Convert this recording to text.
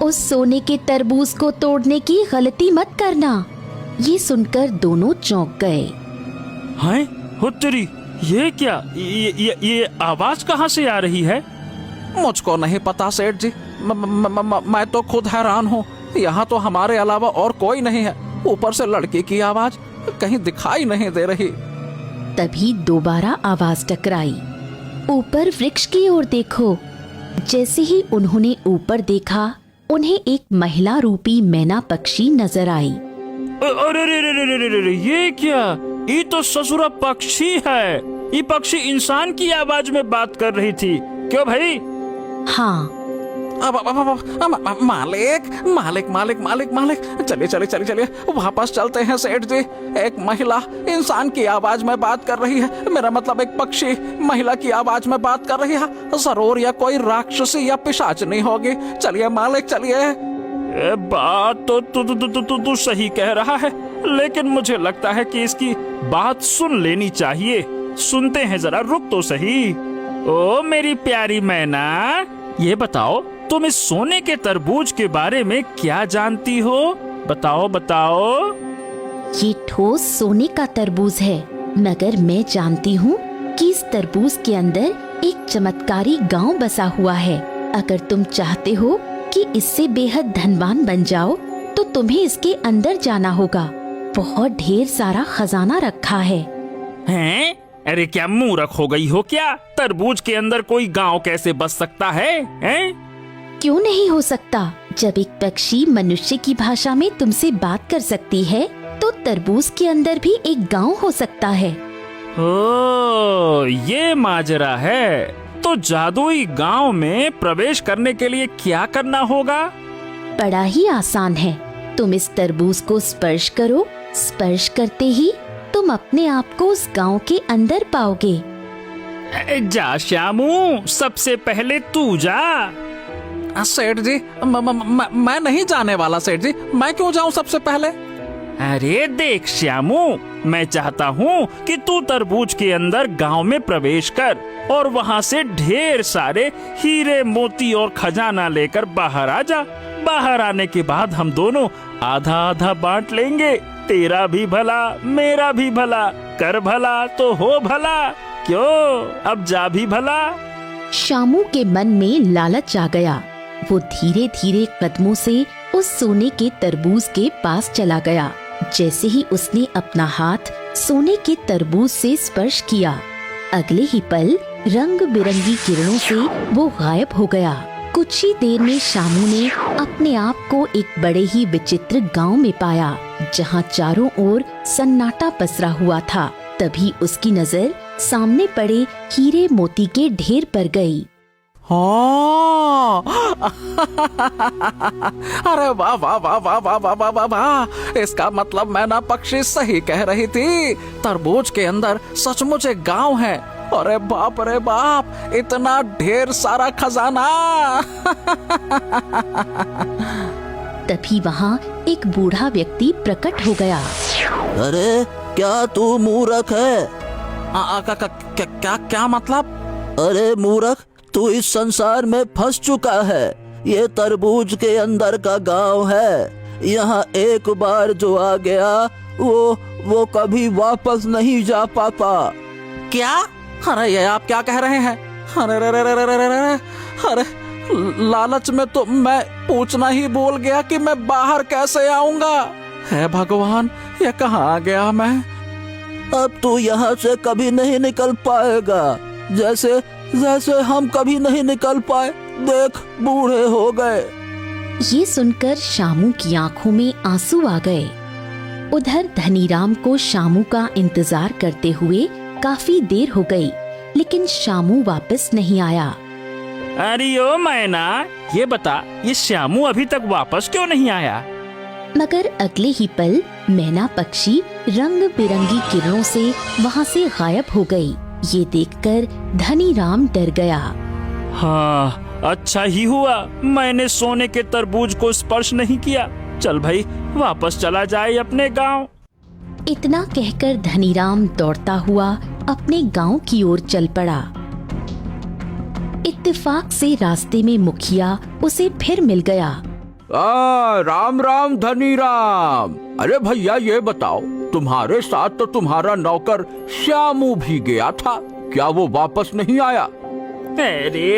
उस सोने के तरबूज को तोड़ने की गलती मत करना। ये सुनकर दोनों चौंक गए। हैं? हो तेरी, ये क्या? ये आवाज कहाँ से आ रही है? मुझको नहीं पता सेठ जी, मैं तो खुद हैरान हूँ। यहाँ तो हमारे अलावा और कोई नहीं है। ऊपर से लड़की की आवाज कहीं दिखाई नहीं दे रही। तभी दोबारा आवाज टकराई। ऊपर वृक्ष की ओर देखो। जैसे ही उन्होंने ऊपर देखा, उन्हें एक महिला रूपी मैना पक्षी नजर आई। अरे रे रे रे रे रे, ये क्या? ये तो ससुरा पक्षी है। ये पक्षी इंसान की आवाज में बात कर रही थी। क्यों भाई? हाँ। मालिक मालिक मालिक मालिक मालिक, चलिए चलिए चलिए चलिए वापस चलते हैं सेठ जी। एक महिला इंसान की आवाज में बात कर रही है, मेरा मतलब एक पक्षी महिला की आवाज में बात कर रही है। जरूर या कोई राक्षसी या पिशाचनी होगी। चलिए मालिक चलिए। बात तो तू सही कह रहा है, लेकिन मुझे लगता है कि इसकी बात सुन लेनी चाहिए। सुनते हैं जरा, रुक तो सही। ओ मेरी प्यारी मैना, ये बताओ तुम इस सोने के तरबूज के बारे में क्या जानती हो? बताओ बताओ। ये ठोस सोने का तरबूज है, मगर मैं जानती हूँ कि इस तरबूज के अंदर एक चमत्कारी गांव बसा हुआ है। अगर तुम चाहते हो कि इससे बेहद धनवान बन जाओ, तो तुम्हें इसके अंदर जाना होगा। बहुत ढेर सारा खजाना रखा है। हैं? अरे क्या मूर्ख हो गई हो क्या? तरबूज के अंदर कोई गांव कैसे बस सकता है? हैं? क्यों नहीं हो सकता? जब एक पक्षी मनुष्य की भाषा में तुमसे बात कर सकती है, तो तरबूज के अंदर भी एक गांव हो सकता है। ओ, ये माजरा है। तो जादुई गांव में प्रवेश करने के लिए क्या करना होगा? बड़ा ही आसान है। तुम इस तरबूज को स्पर्श करो। स्पर्श करते ही तुम अपने आप को उस गांव के अंदर पाओगे। जा श्यामू, सबसे पहले तू जा। सेठ जी, मैं नहीं जाने वाला सेठ जी। मैं क्यों जाऊं सबसे पहले? अरे देख श्यामू, मैं चाहता हूँ कि तू तरबूज के अंदर गांव में प्रवेश कर और वहाँ से ढेर सारे हीरे मोती और खजाना लेकर बाहर आ जा। बाहर आने के बाद हम दोनों आधा आधा बांट लेंगे। तेरा भी भला, मेरा भी भला। कर भला तो हो भला। क्यों? अब जा भी भला। श्यामू के मन में लालच आ गया। वो धीरे धीरे कदमों से उस सोने के तरबूज के पास चला गया। जैसे ही उसने अपना हाथ सोने के तरबूज से स्पर्श किया, अगले ही पल रंग बिरंगी किरणों से वो गायब हो गया। कुछ ही देर में श्यामू ने अपने आप को एक बड़े ही विचित्र गांव में पाया, जहां चारों ओर सन्नाटा पसरा हुआ था। तभी उसकी नजर सामने पड़े हीरे मोती के ढेर पर गई। हाँ। अरे वाह वाह वाह वाह वाह वाह वाह वाह वाह। इसका मतलब मैना पक्षी सही कह रही थी। तरबूज के अंदर सचमुच एक गांव है। अरे बाप रे बाप, इतना ढेर सारा खजाना। तभी वहाँ एक बूढ़ा व्यक्ति प्रकट हो गया। अरे क्या तू मूर्ख है? क्या मतलब? अरे मूर्ख, तू इस संसार में फंस चुका है। ये तरबूज के अंदर का गांव है। यहाँ एक बार जो आ गया वो कभी वापस नहीं जा पाता। क्या? अरे ये आप क्या कह रहे हैं? अरे रे रे रे रे रे रे, अरे लालच में तो मैं पूछना ही भूल गया कि मैं बाहर कैसे आऊंगा। हे भगवान, ये कहाँ आ गया मैं? अब तू यहाँ से कभी नहीं निकल पाएगा, जैसे जैसे हम कभी नहीं निकल पाए। देख, बूढ़े हो गए। ये सुनकर श्यामू की आंखों में आंसू आ गए। उधर धनीराम को श्यामू का इंतजार करते हुए काफी देर हो गई, लेकिन श्यामू वापस नहीं आया। अरे ओ मैना, ये बता, ये श्यामू अभी तक वापस क्यों नहीं आया? मगर अगले ही पल मैना पक्षी रंग बिरंगी किरणों से वहाँ से गायब हो गई। ये देखकर धनीराम डर गया। हाँ, अच्छा ही हुआ मैंने सोने के तरबूज को स्पर्श नहीं किया। चल भाई, वापस चला जाए अपने गांव। इतना कहकर धनीराम दौड़ता हुआ अपने गांव की ओर चल पड़ा। इत्तेफाक से रास्ते में मुखिया उसे फिर मिल गया। राम राम धनी राम। अरे भैया ये बताओ, तुम्हारे साथ तो तुम्हारा नौकर श्यामू भी गया था, क्या वो वापस नहीं आया? अरे